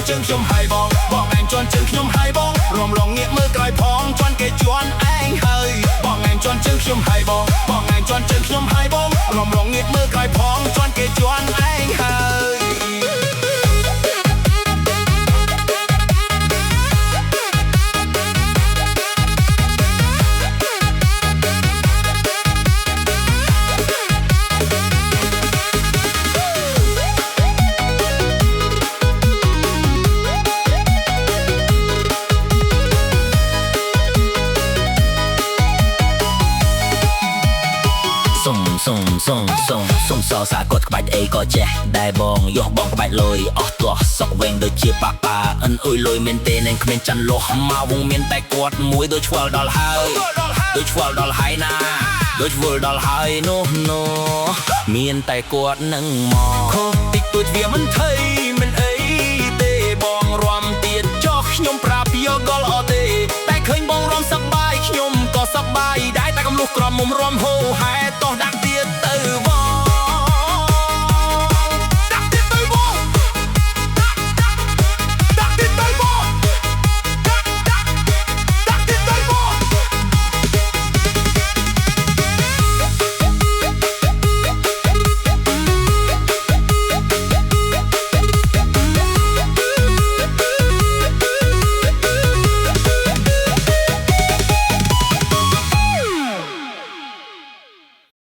ជើងខ្ញុំហើយបងឯងជន់ជើងខ្ញុំហើយបងរំលងងាកមើលក្រោយផងជន់គេជន់ឯងហើយបងឯងជន់ជើងខ្ញុំហើយបងឯងជន់ជើងខ្ញុំហើយបងរំលងងាកមើលក្រោយផងជន់គេជន់ឯងហើយសុំសរសាគាត់ក្បាច់អីក៏ចេះដែរបងយោបងក្បាច់លុយអស់ទាស់សុកវិញដូចជាប៉ាប៉ាអិនអុយលុយមែនទេនឹងគ្មានចាន់លោះមកវងមានតែគាត់មួយដូចឆ្វល់ដល់ហើយដូចឆ្វល់ដល់ហើយណាដូចឆ្វល់ដល់ហើយនោះមានតែគាត់នឹងមកខុសតិចតួចវាមិនថៃមិនអីទេបងរំទៀតចុះខ្ញុំប្រាប់យកកលអត់ទេតែឃើញបងរំសប្បាយខ្ញុំក៏សប្បាយដែរតែកំលុះក្រមុំរំហូរហែ